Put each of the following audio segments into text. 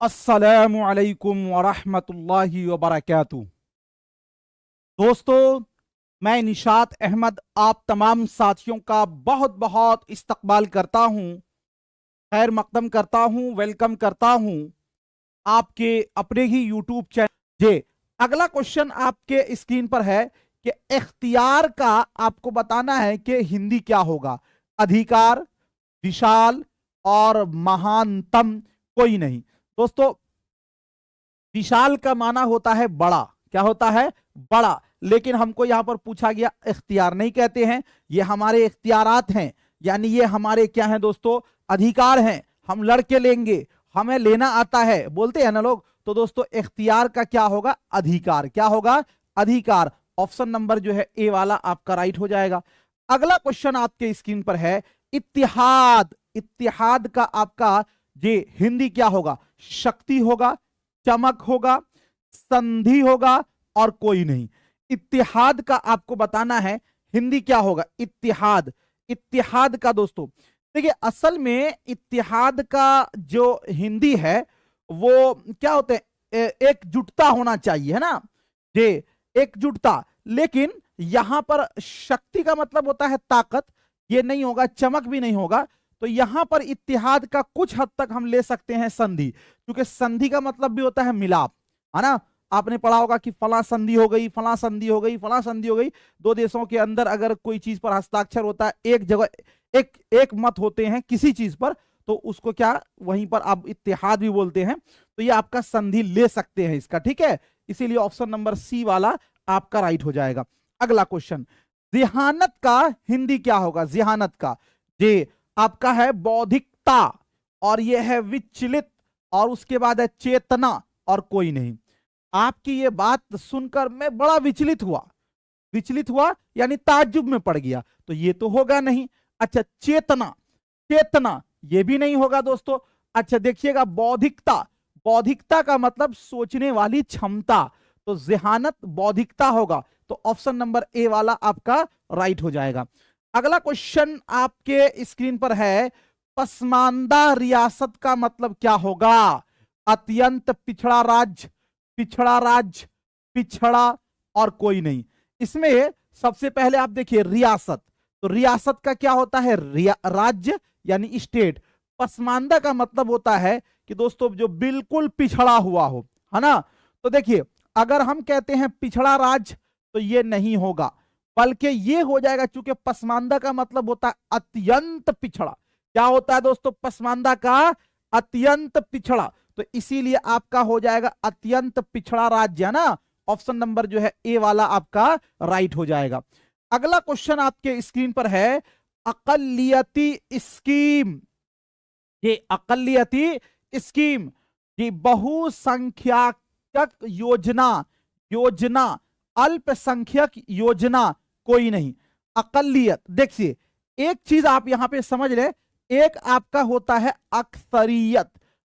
अस्सलामु अलैकुम वरहमतुल्लाहि वबरकातुहू। दोस्तों, मैं निशात अहमद आप तमाम साथियों का बहुत बहुत इस्तकबाल करता हूँ, खैर मकदम करता हूँ, वेलकम करता हूँ आपके अपने ही यूट्यूब चैनल। जे अगला क्वेश्चन आपके स्क्रीन पर है कि इख्तियार का आपको बताना है कि हिंदी क्या होगा। अधिकार, विशाल और महानतम कोई नहीं। दोस्तों, विशाल का माना होता है बड़ा, क्या होता है? बड़ा। लेकिन हमको यहां पर पूछा गया, इख्तियार नहीं कहते हैं, ये हमारे इख्तियारात हैं, यानी ये हमारे क्या हैं दोस्तों? अधिकार हैं, हम लड़के लेंगे, हमें लेना आता है, बोलते हैं ना लोग। तो दोस्तों, इख्तियार का क्या होगा? अधिकार। क्या होगा? अधिकार। ऑप्शन नंबर जो है ए वाला आपका राइट हो जाएगा। अगला क्वेश्चन आपके स्क्रीन पर है इत्तिहाद। इत्तिहाद का आपका ये हिंदी क्या होगा? शक्ति होगा, चमक होगा, संधि होगा और कोई नहीं। इत्तिहाद का आपको बताना है हिंदी क्या होगा। इत्तिहाद, इत्तिहाद का दोस्तों देखिए, असल में इत्तिहाद का जो हिंदी है वो क्या होते हैं? एकजुटता होना चाहिए, है ना? जे एकजुटता। लेकिन यहां पर शक्ति का मतलब होता है ताकत, ये नहीं होगा। चमक भी नहीं होगा। तो यहां पर इत्तिहाद का कुछ हद तक हम ले सकते हैं संधि, क्योंकि संधि का मतलब भी होता है मिलाप, है ना? आपने पढ़ा होगा कि फला संधि हो गई, फला संधि हो गई, फला संधि हो गई। दो देशों के अंदर अगर कोई चीज पर हस्ताक्षर होता है, एक जगह एक एक मत होते हैं किसी चीज पर, तो उसको क्या वहीं पर आप इत्तेहाद भी बोलते हैं। तो ये आपका संधि ले सकते हैं इसका, ठीक है? इसीलिए ऑप्शन नंबर सी वाला आपका राइट हो जाएगा। अगला क्वेश्चन, जिहानत का हिंदी क्या होगा? जिहानत का जे आपका है बौद्धिकता, और यह है विचलित, और उसके बाद है चेतना और कोई नहीं। आपकी ये बात सुनकर मैं बड़ा विचलित हुआ। विचलित हुआ यानी ताज्जुब में पड़ गया, तो ये तो होगा नहीं। अच्छा, चेतना, चेतना ये भी नहीं होगा दोस्तों। अच्छा देखिएगा, बौद्धिकता, बौद्धिकता का मतलब सोचने वाली क्षमता, तो जिहानत बौद्धिकता होगा। तो ऑप्शन नंबर ए वाला आपका राइट हो जाएगा। अगला क्वेश्चन आपके स्क्रीन पर है, पसमानदा रियासत का मतलब क्या होगा? अत्यंत पिछड़ा राज्य, पिछड़ा राज्य, पिछड़ा और कोई नहीं। इसमें सबसे पहले आप देखिए रियासत, तो रियासत का क्या होता है? राज्य यानी स्टेट। पसमानदा का मतलब होता है कि दोस्तों जो बिल्कुल पिछड़ा हुआ हो, है ना? तो देखिए, अगर हम कहते हैं पिछड़ा राज्य तो ये नहीं होगा, बल्कि ये हो जाएगा, चूंकि पसमानदा का मतलब होता है अत्यंत पिछड़ा। क्या होता है दोस्तों पसमानदा का? अत्यंत पिछड़ा। तो इसीलिए आपका हो जाएगा अत्यंत पिछड़ा राज्य, है ना? ऑप्शन नंबर जो है ए वाला आपका राइट हो जाएगा। अगला क्वेश्चन आपके स्क्रीन पर है, अकलियती स्कीम। ये अकलियती स्कीम, ये बहुसंख्यक योजना, योजना, अल्पसंख्यक योजना कोई नहीं। अकलियत, देखिए एक चीज आप यहां पे समझ ले, एक आपका होता है अक्सरियत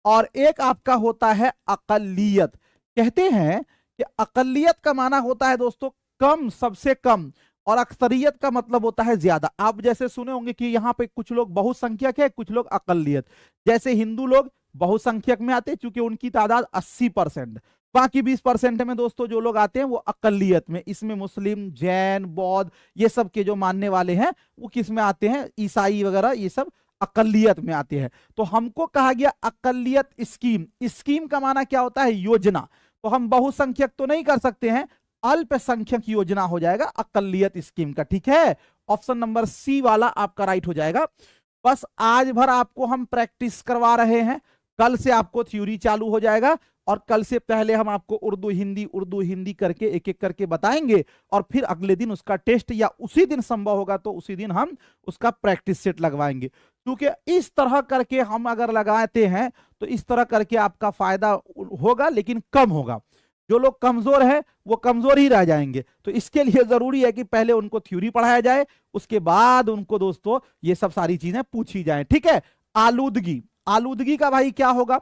और एक आपका होता है अकलियत। कहते हैं कि अकलियत का माना होता है दोस्तों कम, सबसे कम, और अक्सरियत का मतलब होता है ज्यादा। आप जैसे सुने होंगे कि यहाँ पे कुछ लोग बहुसंख्यक है, कुछ लोग अकलियत। जैसे हिंदू लोग बहुसंख्यक में आते हैं क्योंकि उनकी तादाद 80%, बाकी 20% में दोस्तों जो लोग आते हैं वो अकलियत में। इसमें मुस्लिम, जैन, बौद्ध, ये सब के जो मानने वाले हैं वो किस में आते हैं? ईसाई वगैरह, ये सब अकलियत में आते हैं। तो हमको कहा गया अकलियत स्कीम। स्कीम का माना क्या होता है? योजना। तो हम बहुसंख्यक तो नहीं कर सकते हैं, अल्पसंख्यक योजना हो जाएगा अकलियत स्कीम का, ठीक है? ऑप्शन नंबर सी वाला आपका राइट हो जाएगा। बस आज भर आपको हम प्रैक्टिस करवा रहे हैं, कल से आपको थ्योरी चालू हो जाएगा, और कल से पहले हम आपको उर्दू हिंदी करके एक एक करके बताएंगे, और फिर अगले दिन उसका टेस्ट, या उसी दिन संभव होगा तो उसी दिन हम उसका प्रैक्टिस सेट लगवाएंगे। क्योंकि इस तरह करके हम अगर लगाते हैं तो इस तरह करके आपका फायदा होगा, लेकिन कम होगा। जो लोग कमजोर है वो कमजोर ही रह जाएंगे। तो इसके लिए जरूरी है कि पहले उनको थ्योरी पढ़ाया जाए, उसके बाद उनको दोस्तों ये सब सारी चीजें पूछी जाए, ठीक है? आलूदगी, आलूदगी का भाई क्या होगा?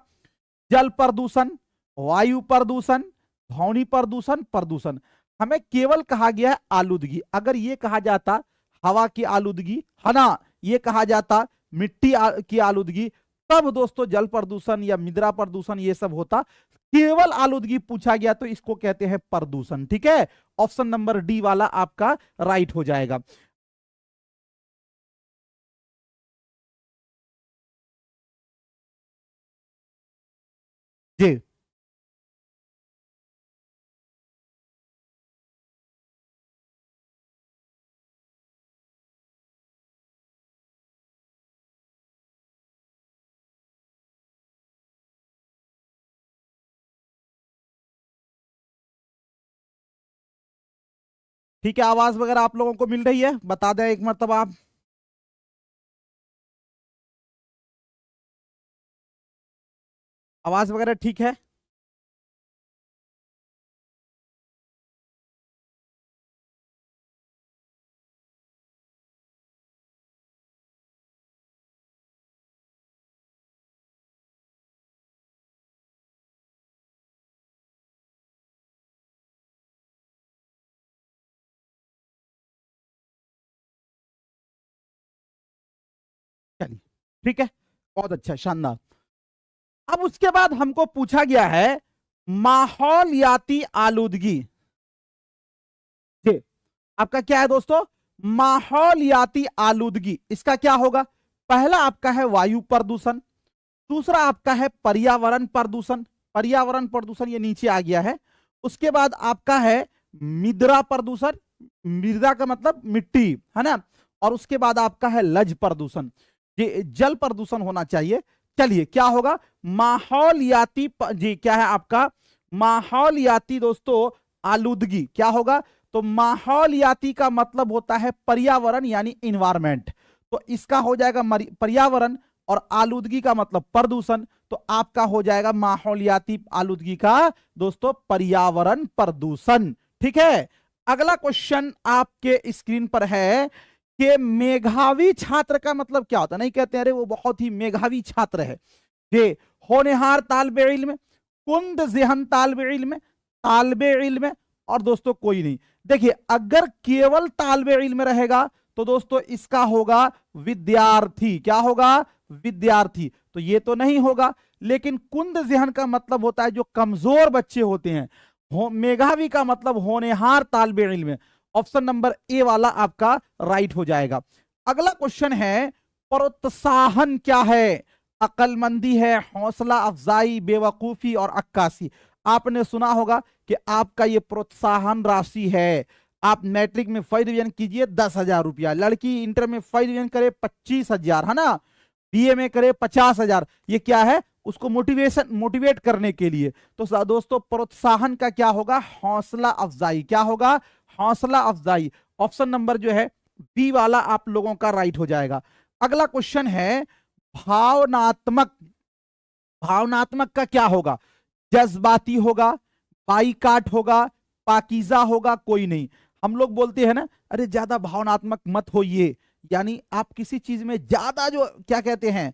जल प्रदूषण, वायु प्रदूषण, ध्वनि प्रदूषण, प्रदूषण। हमें केवल कहा गया है आलूदगी। अगर ये कहा जाता हवा की आलूदगी, है ना, ये कहा जाता मिट्टी की आलूदगी, तब दोस्तों जल प्रदूषण या मृदा प्रदूषण ये सब होता। केवल आलूदगी पूछा गया तो इसको कहते हैं प्रदूषण। ठीक है, ऑप्शन नंबर डी वाला आपका राइट हो जाएगा। जी ठीक है, आवाज वगैरह आप लोगों को मिल रही है? बता दें एक मरतबा आप। आवाज वगैरह ठीक है? चलिए ठीक है, बहुत अच्छा, शानदार। अब उसके बाद हमको पूछा गया है माहौलियाती आलूदगी। जी, आपका क्या है दोस्तों? माहौलियाती आलूदगी। इसका क्या होगा? पहला आपका है वायु प्रदूषण, दूसरा आपका है पर्यावरण प्रदूषण। पर्यावरण प्रदूषण ये नीचे आ गया है। उसके बाद आपका है मृदा प्रदूषण, मृदा का मतलब मिट्टी, है ना। और उसके बाद आपका है लज प्रदूषण, ये जल प्रदूषण होना चाहिए। चलिए क्या होगा? माहौलियाती जी क्या है आपका? माहौलियाती दोस्तों आलूदगी क्या होगा? तो माहौलियाती का मतलब होता है पर्यावरण यानी इन्वायरमेंट, तो इसका हो जाएगा पर्यावरण, और आलूदगी का मतलब प्रदूषण, तो आपका हो जाएगा माहौलियाती आलूदगी का दोस्तों पर्यावरण प्रदूषण। ठीक है, अगला क्वेश्चन आपके स्क्रीन पर है कि मेधावी छात्र का मतलब क्या होता है? नहीं कहते अरे वो बहुत ही मेधावी छात्र है। ये होनहार तालिबे इल्म, कुंद ज़हन तालिबे इल्म, तालिबे इल्म, और दोस्तों कोई नहीं। देखिए अगर केवल तालिबे इल्म रहेगा तो दोस्तों इसका होगा विद्यार्थी। क्या होगा? विद्यार्थी। तो ये तो नहीं होगा। लेकिन कुंद ज़हन का मतलब होता है जो कमजोर बच्चे होते हैं। मेधावी का मतलब होनहार तालिबे इल्म। ऑप्शन नंबर ए वाला आपका राइट हो जाएगा। अगला क्वेश्चन है प्रोत्साहन क्या है? अक्लमंदी है, हौसला अफजाई, बेवकूफी और अक्कासी। आपने सुना होगा कि आपका ये प्रोत्साहन राशि है। आप मैट्रिक में फर्स्ट डिवीजन कीजिए 10,000 रुपया, लड़की इंटर में फर्स्ट डिवीजन करे 25,000, है ना, बीए में करे 50,000। ये क्या है? उसको मोटिवेट करने के लिए। तो दोस्तों प्रोत्साहन का क्या होगा? हौसला अफजाई। क्या होगा? हौसला अफजाई। ऑप्शन नंबर जो है बी वाला आप लोगों का राइट हो जाएगा। अगला क्वेश्चन है भावनात्मक। भावनात्मक का क्या होगा? जज्बाती होगा, बाईकाट होगा, पाकीजा होगा, कोई नहीं। हम लोग बोलते हैं ना अरे ज्यादा भावनात्मक मत होइए, यानी आप किसी चीज में ज्यादा जो क्या कहते हैं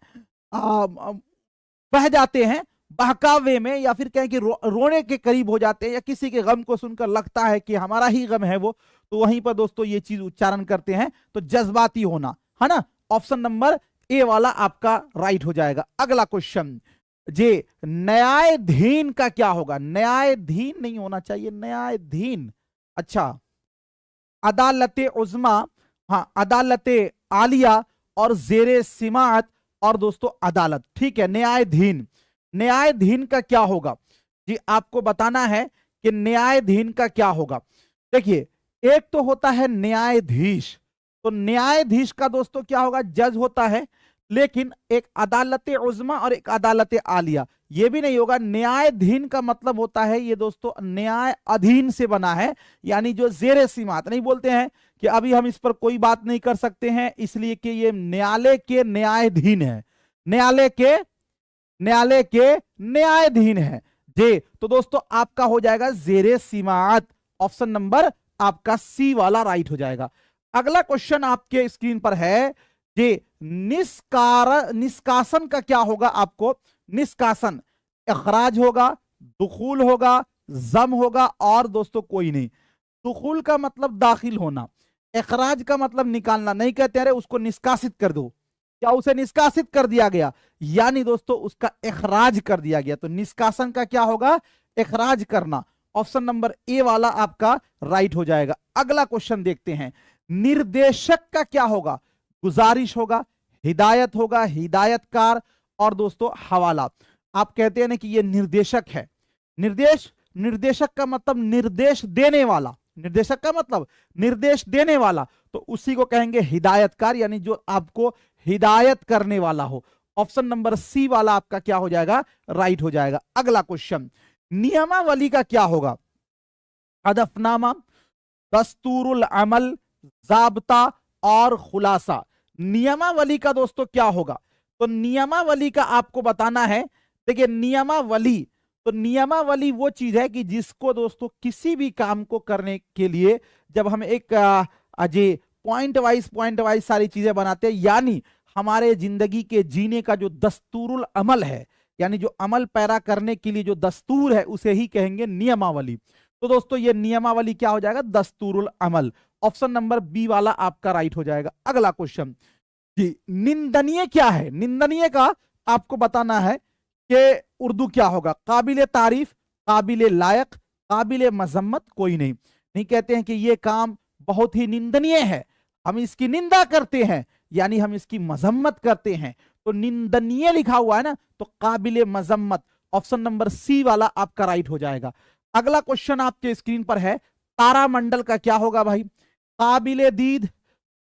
बह जाते हैं बहकावे में, या फिर कहें कि रोने के करीब हो जाते हैं, या किसी के गम को सुनकर लगता है कि हमारा ही गम है वो, तो वहीं पर दोस्तों ये चीज उच्चारण करते हैं। तो जज्बाती होना, है ना। ऑप्शन नंबर ए वाला आपका राइट हो जाएगा। अगला क्वेश्चन जी, न्यायाधीन का क्या होगा? न्यायाधीन नहीं होना चाहिए, न्यायाधीन। अच्छा, अदालत उज़्मा, हाँ अदालत आलिया, और जेरे सिमात, और दोस्तों अदालत। ठीक है, न्यायाधीन। न्यायाधीन का क्या होगा जी? आपको बताना है कि न्यायाधीन का क्या होगा। देखिए एक तो होता है न्यायाधीश, तो न्यायाधीश का दोस्तों क्या होगा? जज होता है। लेकिन एक अदालत उज़्मा और एक अदालत आलिया, ये भी नहीं होगा। न्यायाधीन का मतलब होता है ये दोस्तों न्याय अधीन से बना है, यानी जो जेरे सिमात। नहीं बोलते हैं कि अभी हम इस पर कोई बात नहीं कर सकते हैं इसलिए कि ये न्यायालय के न्यायाधीन है, न्यायालय के न्यायाधीन है जी। तो दोस्तों आपका हो जाएगा जेरे सिमात। ऑप्शन नंबर आपका सी वाला राइट हो जाएगा। अगला क्वेश्चन आपके स्क्रीन पर है जी, निष्कासन का क्या होगा? आपको निष्कासन, इखराज होगा, दुखूल होगा, जम होगा, और दोस्तों कोई नहीं। दुखूल का मतलब दाखिल होना, इखराज का मतलब निकालना। नहीं कहते अरे उसको निष्कासित कर दो, क्या उसे निष्कासित कर दिया गया, यानी दोस्तों उसका इखराज कर दिया गया। तो निष्कासन का क्या होगा, इखराज करना। ऑप्शन नंबर ए वाला आपका राइट हो जाएगा। अगला क्वेश्चन देखते हैं, निर्देशक का क्या होगा, गुजारिश होगा, हिदायत होगा, हिदायतकार, और दोस्तों हवाला। आप कहते हैं ना कि ये निर्देशक है, निर्देशक का मतलब निर्देश देने वाला, निर्देशक का मतलब निर्देश देने वाला, तो उसी को कहेंगे हिदायतकार, यानी जो आपको हिदायत करने वाला हो। ऑप्शन नंबर सी वाला आपका क्या हो जाएगा, राइट हो जाएगा। अगला क्वेश्चन, नियमावली का क्या होगा, हदफनामा, दस्तूरुल अमल, जाब्ता और खुलासा। नियमावली का दोस्तों क्या होगा, तो नियमावली का आपको बताना है। देखिए नियमावली, तो नियमावली वो चीज है कि जिसको दोस्तों किसी भी काम को करने के लिए जब हम एक अजय पॉइंट वाइज सारी चीजें बनाते हैं, यानी हमारे जिंदगी के जीने का जो दस्तूरुल अमल है, यानी जो अमल पैरा करने के लिए जो दस्तूर है, उसे ही कहेंगे नियमावली। तो दोस्तों ये नियमावली क्या हो जाएगा, दस्तूरुल अमल। ऑप्शन नंबर बी वाला आपका राइट हो जाएगा। अगला क्वेश्चन जी, निंदनीय क्या है, निंदनीय का आपको बताना है कि उर्दू क्या होगा, काबिले तारीफ, काबिले लायक, काबिले मजम्मत, कोई नहीं। नहीं कहते हैं कि ये काम बहुत ही निंदनीय है, हम इसकी निंदा करते हैं, यानी हम इसकी मजम्मत करते हैं। तो निंदनीय लिखा हुआ है ना, तो काबिले मजम्मत, ऑप्शन नंबर सी वाला आपका राइट हो जाएगा। अगला क्वेश्चन आपके स्क्रीन पर है, तारामंडल का क्या होगा भाई, काबिले दीद,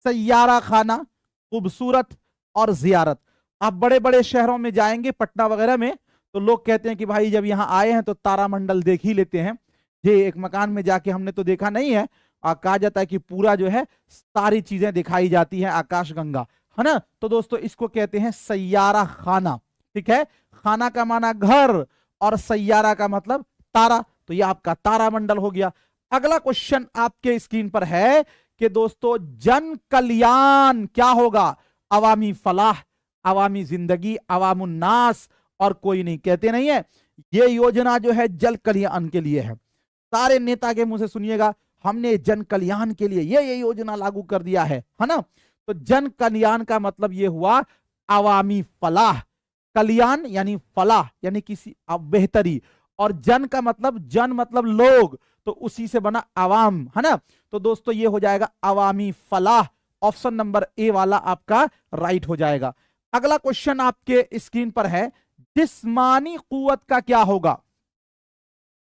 सैयारा खाना, खूबसूरत और जियारत। आप बड़े बड़े शहरों में जाएंगे, पटना वगैरह में, तो लोग कहते हैं कि भाई जब यहाँ आए हैं तो तारामंडल देख ही लेते हैं। ये एक मकान में जाके हमने तो देखा नहीं है, कहा जाता है कि पूरा जो है सारी चीजें दिखाई जाती है, आकाश गंगा, है ना। तो दोस्तों इसको कहते हैं सैयारा खाना, ठीक है। खाना का माना घर और सैयारा का मतलब तारा, तो ये आपका तारामंडल हो गया। अगला क्वेश्चन आपके स्क्रीन पर है कि दोस्तों जन कल्याण क्या होगा, अवामी फलाह, अवामी जिंदगी, अवामुन्नास, और कोई नहीं। कहते नहीं है ये योजना जो है जल कल्याण के लिए है। सारे नेता के मुंह से सुनिएगा, हमने जन कल्याण के लिए ये योजना लागू कर दिया है ना। तो जन कल्याण का मतलब ये हुआ अवामी फलाह, कल्याण यानी फलाह यानी किसी बेहतरी, और जन का मतलब जन मतलब लोग, तो उसी से बना अवाम, है ना। तो दोस्तों ये हो जाएगा अवामी फलाह, ऑप्शन नंबर ए वाला आपका राइट हो जाएगा। अगला क्वेश्चन आपके स्क्रीन पर है, जिस्मानी कुव्वत का क्या होगा,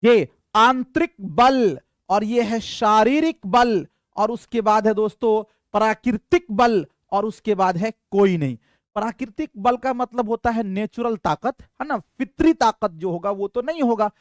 ये आंतरिक बल, और ये है शारीरिक बल, और उसके बाद है दोस्तों प्राकृतिक बल, और उसके बाद है कोई नहीं। प्राकृतिक बल का मतलब होता है नेचुरल ताकत, है ना, फितरी ताकत जो होगा वो तो नहीं होगा।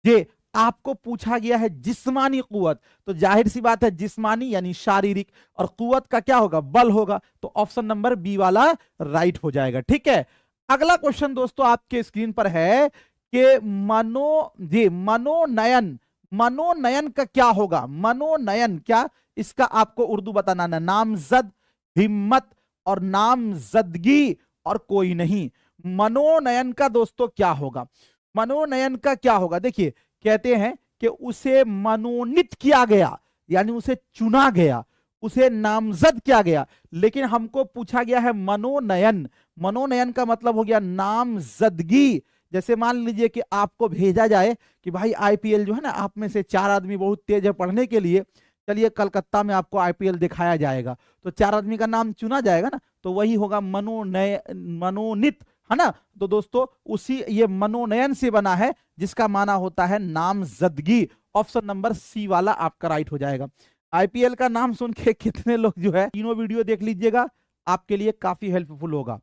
ये आपको पूछा गया है जिस्मानी कुव्वत, तो जाहिर सी बात है जिस्मानी यानी शारीरिक, और कुव्वत का क्या होगा, बल होगा, तो ऑप्शन नंबर बी वाला राइट हो जाएगा, ठीक है। अगला क्वेश्चन दोस्तों आपके स्क्रीन पर है कि मनोनयन, मनोनयन का क्या होगा, मनोनयन क्या, इसका आपको उर्दू बताना है, नामजद, हिम्मत और नामजदगी, और कोई नहीं। मनोनयन का दोस्तों क्या होगा, मनोनयन का क्या होगा, देखिए कहते हैं कि उसे मनोनीत किया गया, यानी उसे चुना गया, उसे नामजद किया गया, लेकिन हमको पूछा गया है मनोनयन। मनोनयन का मतलब हो गया नामजदगी। जैसे मान लीजिए कि आपको भेजा जाए कि भाई आईपीएल जो है ना, आप में से 4 आदमी बहुत तेज है पढ़ने के लिए, चलिए कलकत्ता में आपको आईपीएल दिखाया जाएगा, तो 4 आदमी का नाम चुना जाएगा ना, तो वही होगा मनोनीत, है ना। तो दोस्तों उसी ये मनोनयन से बना है, जिसका माना होता है नामजदगी। ऑप्शन नंबर सी वाला आपका राइट हो जाएगा। आईपीएल का नाम सुन के कितने लोग जो है, तीनों वीडियो देख लीजिएगा, आपके लिए काफी हेल्पफुल होगा।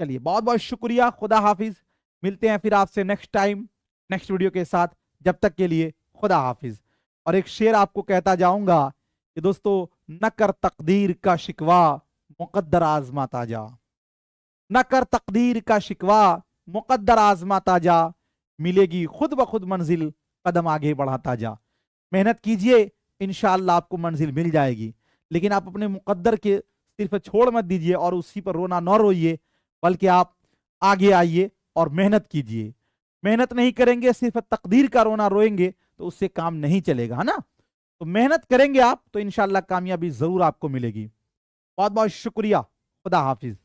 चलिए बहुत बहुत शुक्रिया, खुदा हाफिज, मिलते हैं फिर आपसे नेक्स्ट टाइम नेक्स्ट वीडियो के साथ, जब तक के लिए खुदा हाफिज। और एक शेर आपको कहता जाऊंगा कि दोस्तों, न कर तकदीर का शिकवा, मुकद्दर आजमाता जा, न कर तकदीर का शिकवा, मुकद्दर आजमाता जा, मिलेगी खुद ब खुद मंजिल, कदम आगे बढ़ाता जा। मेहनत कीजिए, इंशाअल्लाह आपको मंजिल मिल जाएगी, लेकिन आप अपने मुकद्दर के सिर्फ छोड़ मत दीजिए और उसी पर रोना न रोइए, बल्कि आप आगे आइए और मेहनत कीजिए। मेहनत नहीं करेंगे, सिर्फ तकदीर का रोना रोएंगे, तो उससे काम नहीं चलेगा, है ना। तो मेहनत करेंगे आप तो इंशाअल्लाह कामयाबी जरूर आपको मिलेगी। बहुत बहुत शुक्रिया, खुदा हाफिज।